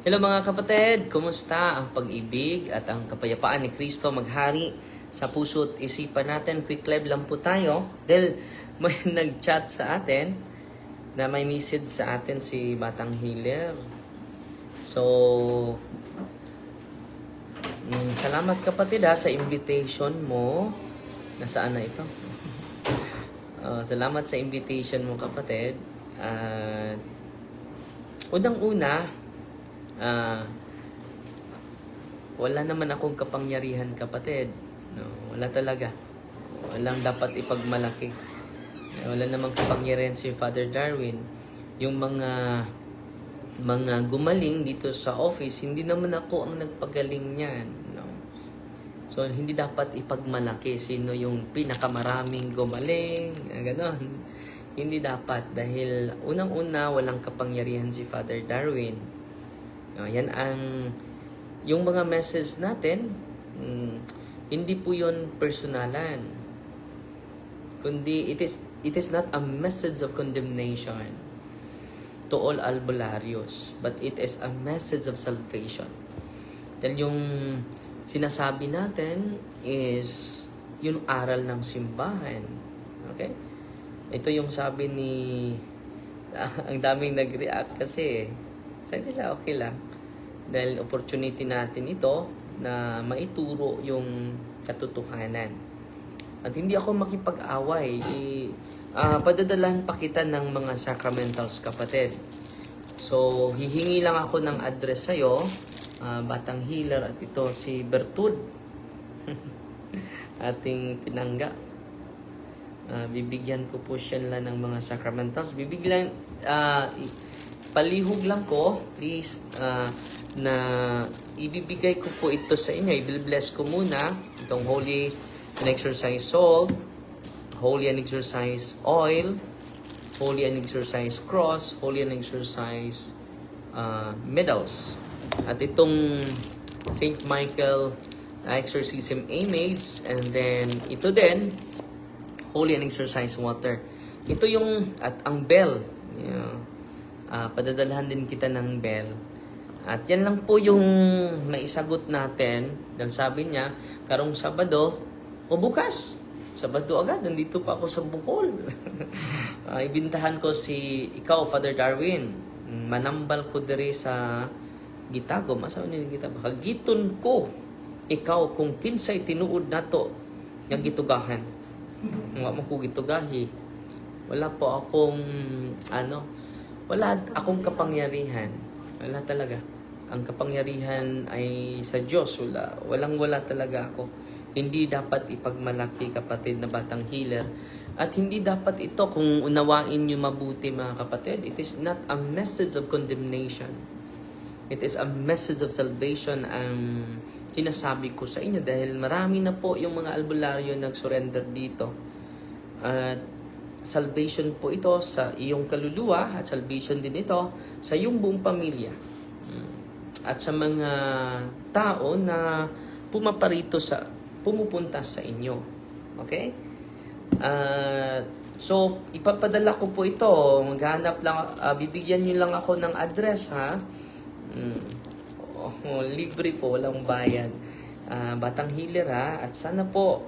Hello mga kapatid, kumusta ang pag-ibig at ang kapayapaan ni Kristo maghari sa puso at isipan natin? Quick live lang po tayo dahil may nag-chat sa atin na may message sa atin si Batang Healer. So, salamat kapatid sa invitation mo. Nasaan na ito? Salamat sa invitation mo kapatid. Unang-una, wala naman akong kapangyarihan kapatid. No, wala talaga. Walang dapat ipagmalaki. Wala namang kapangyarihan si Father Darwin. Yung mga gumaling dito sa office, hindi naman ako ang nagpagaling niyan. No? So, hindi dapat ipagmalaki sino yung pinakamaraming gumaling. Ganon. Hindi dapat dahil unang-una walang kapangyarihan si Father Darwin. Yan yung mga message natin, hindi po yun personalan. Kundi it is not a message of condemnation to all albularyo's, but it is a message of salvation. Dahil yung sinasabi natin is yung aral ng simbahan. Okay? Ito yung sabi ni ang daming nag-react kasi sa nila okay lang. Dahil opportunity natin ito na maituro yung katotohanan. At hindi ako makipag-away. Padadalahan pa kita ng mga sacramentals kapatid. So, hihingi lang ako ng address sa'yo, Batang Healer, at ito si Bertud. Ating pinangga. Bibigyan ko po siya lang ng mga sacramentals. Bibigyan, palihog lang ko, please, na ibibigay ko po ito sa inyo. I-bless ko muna itong Holy and Exorcise Salt, Holy and Exorcise Oil, Holy and Exorcise Cross, Holy and Exorcise Medals. At itong St. Michael Exorcism Image, and then ito din, Holy and Exorcise Water. Ito yung, at ang bell. Padadalhan din kita ng bell. At yan lang po yung naisagot natin. Dahil sabi niya, karong Sabado, o bukas. Sabado agad, nandito pa ako sa Bohol. Ibintahan ko ikaw, Father Darwin. Manambal ko diri sa Gitago. Masabi niya Gitago. Hagiton ko, ikaw, kung kinsay tinuod na to, yung gitugahan. Wala mo ko gitugahi. Wala po akong, wala akong kapangyarihan. Wala talaga. Ang kapangyarihan ay sa Diyos. Walang-wala talaga ako. Hindi dapat ipagmalaki kapatid na Batang Healer. At hindi dapat ito kung unawain nyo mabuti mga kapatid. It is not a message of condemnation. It is a message of salvation ang sinasabi ko sa inyo. Dahil marami na po yung mga albularyo nag-surrender dito. At salvation po ito sa iyong kaluluwa at salvation din ito sa iyong buong pamilya at sa mga tao na pumupunta sa inyo. Okay? So, ipapadala ko po ito. Maghanap lang, bibigyan nyo lang ako ng address, ha? Libre po, walang bayad. Batang Healer, ha? At sana po,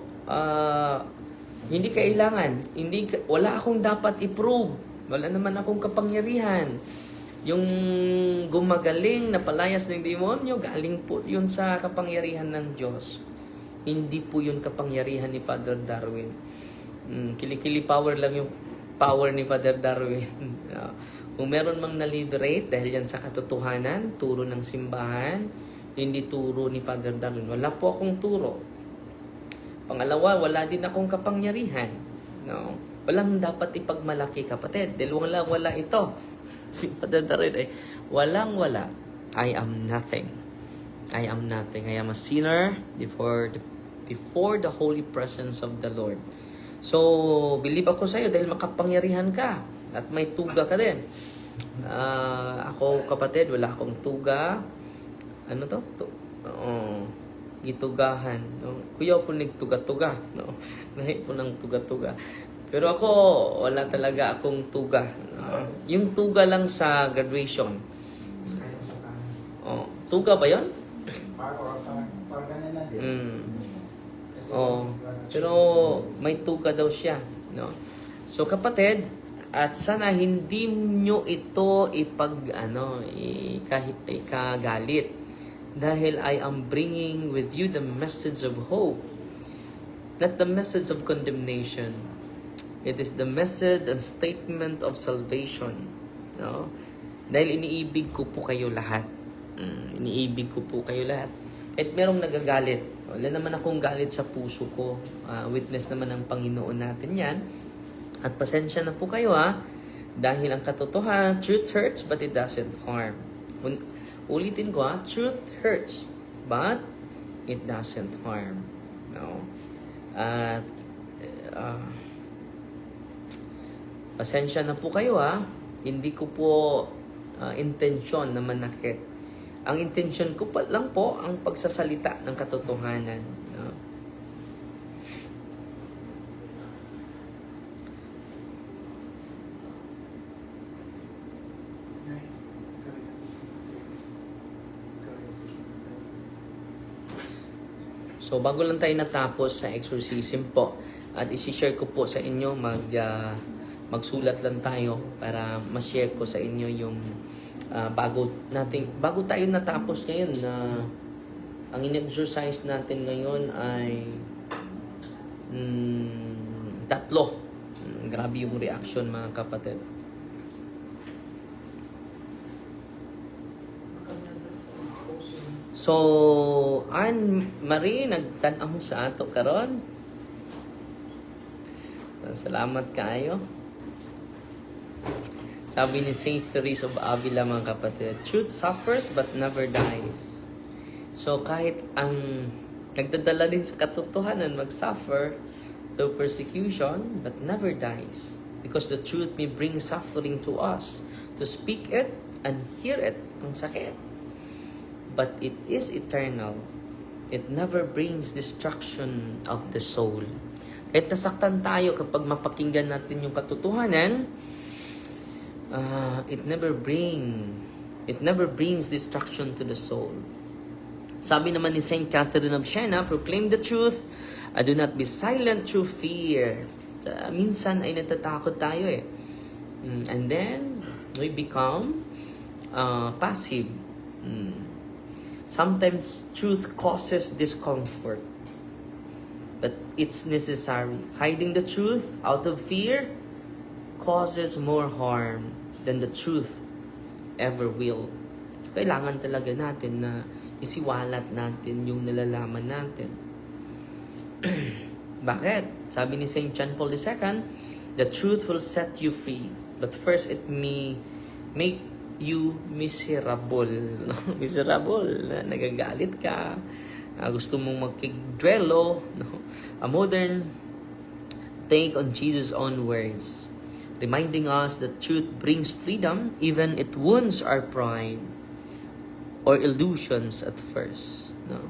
hindi kailangan. Wala akong dapat i-prove. Wala naman akong kapangyarihan. Yung gumagaling na palayas ng demonyo, galing po yun sa kapangyarihan ng Diyos. Hindi po yun kapangyarihan ni Father Darwin. Kilikili power lang yung power ni Father Darwin. Kung meron mang na-liberate dahil yan sa katotohanan, turo ng simbahan, hindi turo ni Father Darwin. Wala po akong turo. Pangalawa, wala din akong kapangyarihan. No? Walang dapat ipagmalaki kapatid. Dahil wala ito. Si Father Darwin ay walang-wala. I am nothing. I am nothing. I am a sinner before the holy presence of the Lord. So, believe ako sa iyo dahil makapangyarihan ka. At may tuga ka din. Ako kapatid, wala akong tuga. Ano to? Gitugahan. No? Kuya po nagtuga-tuga. No? Nahi po ng tuga-tuga. Pero ako, wala talaga akong tuga. Yung tuga lang sa graduation. Tuga ba yun? Parang ganun na din. Kasi, Oh, pero may tuga daw siya, no? So kapatid, at sana hindi nyo ito kahit ikagalit, dahil I am bringing with you the message of hope, not the message of condemnation. It is the message and statement of salvation, no? Dahil iniibig ko po kayo lahat. Iniibig ko po kayo lahat. Kahit merong nagagalit, wala naman akong galit sa puso ko. Witness naman ng Panginoon natin yan. At pasensya na po kayo dahil ang katotohanan, truth hurts but it doesn't harm. Ulitin ko truth hurts but it doesn't harm. No? At pasensya na po kayo Hindi ko po intensyon na manakit. Ang intensyon ko pa lang po ang pagsasalita ng katotohanan. No? So bago lang tayo natapos sa exorcism po, at isi-share ko po sa inyo, magsulat lang tayo para ma-share ko sa inyo yung bago tayo natapos ngayon na ang in-exercise natin ngayon ay 3. Grabe yung reaction mga kapatid. So, Marie, nagtanong sa ato karon. Salamat kayo. Sabi ni Saint Teresa of Avila mga kapatid, truth suffers but never dies. So kahit ang nagdadala din sa katotohanan mag-suffer through persecution but never dies. Because the truth may bring suffering to us. To speak it and hear it, ang sakit. But it is eternal. It never brings destruction of the soul. Kahit nasaktan tayo kapag mapakinggan natin yung katotohanan, it never brings destruction to the soul. Sabi naman ni Saint Catherine of Siena, proclaim the truth, do not be silent through fear. Minsan ay natatakot tayo and then we become passive. Sometimes truth causes discomfort, but it's necessary. Hiding the truth out of fear causes more harm than the truth ever will. So, kailangan talaga natin na isiwalat natin yung nalalaman natin. Bakit? Sabi ni St. John Paul II, the truth will set you free, but first it may make you miserable. No? Miserable. Nagagalit ka. Gusto mong magkigdwelo. No? A modern take on Jesus' own words, reminding us that truth brings freedom, even it wounds our pride or illusions at first. No?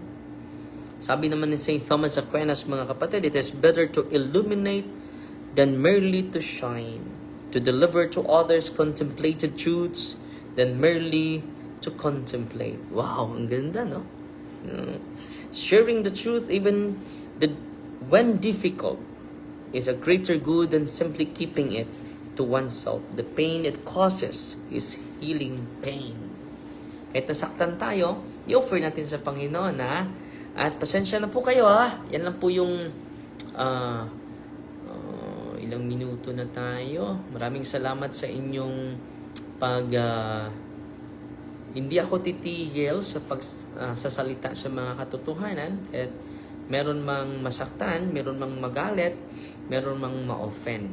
Sabi naman ni St. Thomas Aquinas, mga kapatid, it is better to illuminate than merely to shine, to deliver to others contemplated truths than merely to contemplate. Wow, ang ganda, no? Sharing the truth even when difficult is a greater good than simply keeping it to oneself. The pain it causes is healing pain. Kahit nasaktan tayo, i-offer natin sa Panginoon at pasensya na po kayo Yan lang po yung ilang minuto na tayo. Maraming salamat sa inyong hindi ako titigil sa pagsasalita sa mga katotohanan at meron mang masaktan, meron mang magalit, meron mang ma-offend.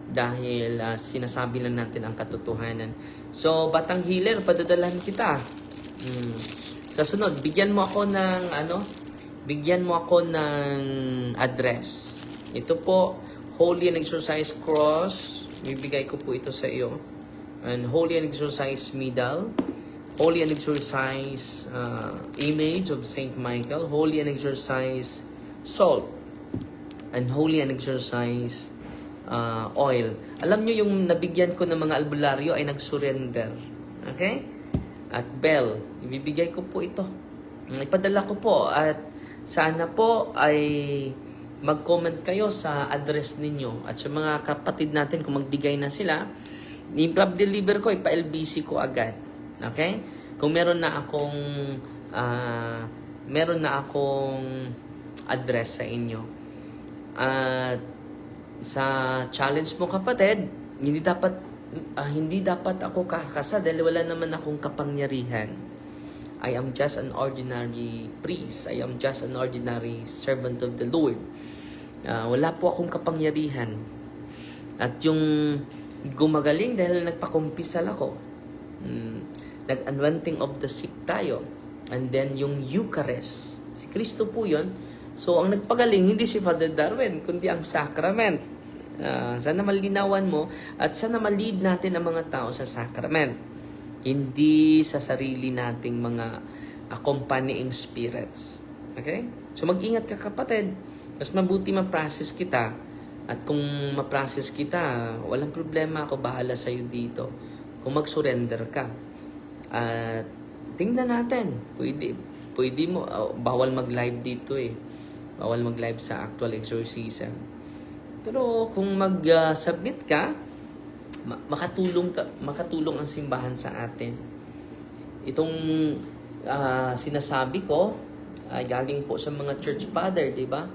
Dahil sinasabi lang natin ang katotohanan. So, Batang Healer, padadalahan kita. Sa sunod, bigyan mo ako ng address. Ito po, Holy and Exorcise Cross. Bibigay ko po ito sa iyo. And Holy and Exorcise Medal. Holy and Exorcise image of Saint Michael. Holy and Exorcise salt. And Holy and Exorcise oil. Alam nyo yung nabigyan ko ng mga albularyo ay nag-surrender. Okay? at bell. Ibibigay ko po ito. Ipadala ko po at sana po ay mag-comment kayo sa address ninyo at sa mga kapatid natin kung magbigay na sila, i-deliver ko, ipa-LBC ko agad. Okay? Kung meron na akong address sa inyo. At sa challenge mo kapatid, hindi dapat ako kakasa dahil wala naman akong kapangyarihan. I am just an ordinary priest. I am just an ordinary servant of the Lord. Wala po akong kapangyarihan. At yung gumagaling dahil nagpakumpisal ako. Nag-anointing of the sick tayo. And then yung Eucharist. Si Kristo po yun. So ang nagpagaling hindi si Father Darwin, kundi ang sacrament. Sana malinawan mo at sana ma-lead natin ang mga tao sa sacrament. Hindi sa sarili nating mga accompanying spirits. Okay? So mag-ingat ka kapatid. Mas mabuti ma-process kita. At kung ma-process kita, walang problema, ako bahala sa'yo dito. Kung mag-surrender ka. At tingnan natin. Pwede mo, bawal mag-live dito eh. Bawal mag-live sa actual exorcism. Pero kung mag-submit ka, makatulong ang simbahan sa atin. Itong sinasabi ko galing po sa mga church father, di ba?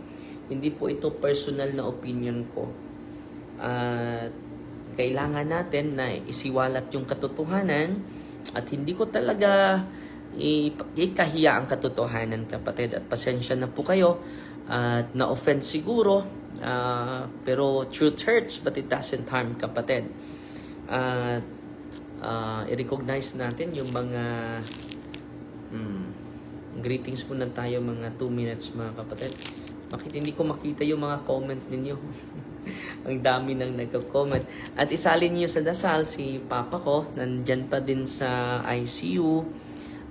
Hindi po ito personal na opinion ko. Kailangan natin na isiwalat yung katotohanan at hindi ko talaga ikahiya ang katotohanan, kapatid. At pasensya na po kayo at na-offend siguro, pero truth hurts but it doesn't harm, kapatid. At i-recognize natin yung mga greetings muna tayo, mga 2 minutes mga kapatid. Bakit hindi ko makita yung mga comment ninyo? Ang dami nang nagko-comment. At isalin niyo sa dasal si Papa ko, nandyan pa din sa ICU.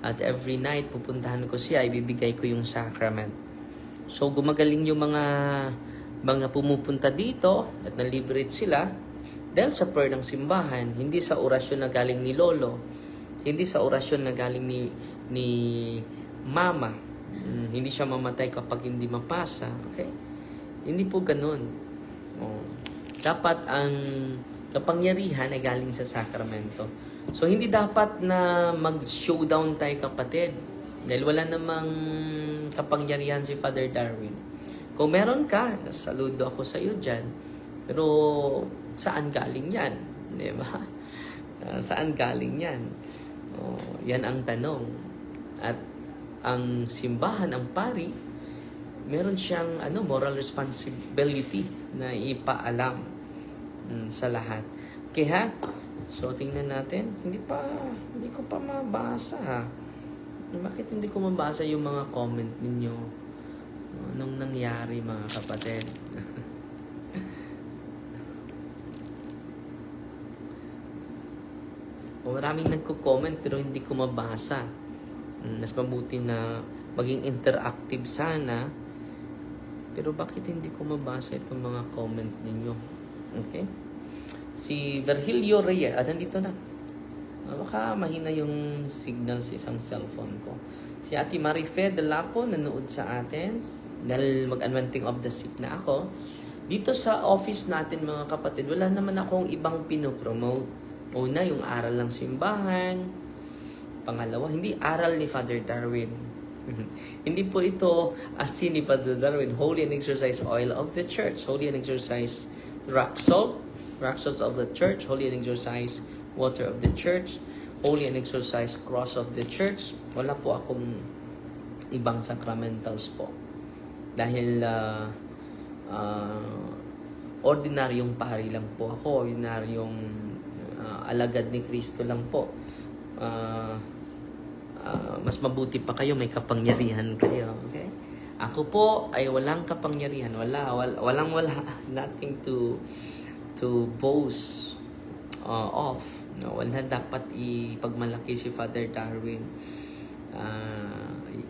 At every night pupuntahan ko siya, ibibigay ko yung sacrament. So gumagaling yung mga pumupunta dito at na-liberate sila dahil sa prayer ng simbahan, hindi sa orasyon na galing ni Lolo, hindi sa orasyon na galing ni Mama. Hindi siya mamatay kapag hindi mapasa. Okay? Hindi po ganun. Dapat ang kapangyarihan ay galing sa sakramento. So, hindi dapat na mag-showdown tayo, kapatid. Dahil wala namang kapangyarihan si Father Darwin. Kung meron ka, saludo ako sa iyo dyan. Pero, saan galing yan? Di ba? Saan galing yan? Yan ang tanong. At ang simbahan, ang pari, meron siyang moral responsibility na ipaalam sa lahat. Okay ha? So tingnan natin. Hindi ko pa mabasa. Bakit hindi ko mabasa yung mga comment ninyo nung nangyari, mga kapatid? Maraming nagko-comment pero hindi ko mabasa. Mas mabuti na maging interactive sana. Pero bakit hindi ko mabasa itong mga comment ninyo? Okay? Si Virgilio Reyes, nandito na. Baka mahina yung signal sa isang cellphone ko. Si Ate Marife Delapo nanood sa atin dahil mag-anointing of the sick na ako. Dito sa office natin, mga kapatid, wala naman akong ibang pinopromote. Una, yung aral ng simbahan. Pangalawa, hindi aral ni Father Darwin. Hindi po ito asin ni Father Darwin. Holy and exercise oil of the church. Holy and exercise rock salt of the church. Holy and exercise water of the church. Holy and exercise cross of the church. Wala po akong ibang sacramentals po. Dahil ordinaryong pari lang po ako. Ordinaryong alagad ni Kristo lang po. Mas mabuti pa kayo, may kapangyarihan kayo. Okay? Ako po ay walang kapangyarihan. Walang nothing to boast of. No, wala dapat ipagmalaki si Father Darwin.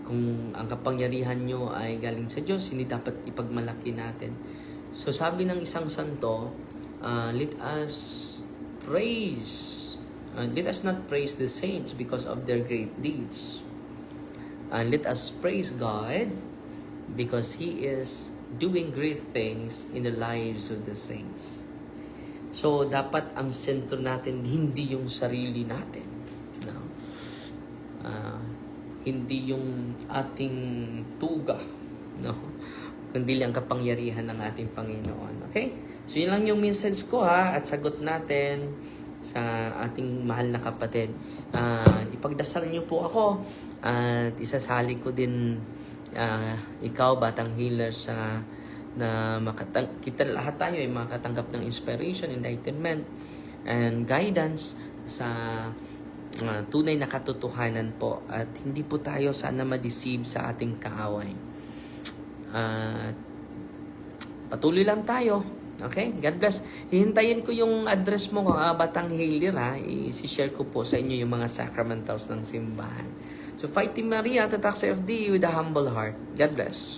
Kung ang kapangyarihan nyo ay galing sa Diyos, hindi dapat ipagmalaki natin. So sabi ng isang santo, let us praise Let us not praise the saints because of their great deeds. Let us praise God because He is doing great things in the lives of the saints. So, dapat ang sentro natin hindi yung sarili natin. No? Hindi yung ating tuga. No? Kundi lang kapangyarihan ng ating Panginoon. Okay? So, yun lang yung message ko at sagot natin sa ating mahal na kapatid. Ipagdasal niyo po ako at isasali ko din ikaw, Batang Healer, sa na kita lahat tayo ay makatanggap ng inspiration, enlightenment, and guidance sa tunay na katotohanan po, at hindi po tayo sana ma-deceive sa ating kaaway. Patuloy lang tayo. Okay? God bless. Hihintayin ko yung address mo, Batang Healer, i-share ko po sa inyo yung mga sacramentals ng simbahan. So, Fighting Maria, Tatak sa FD with a humble heart. God bless.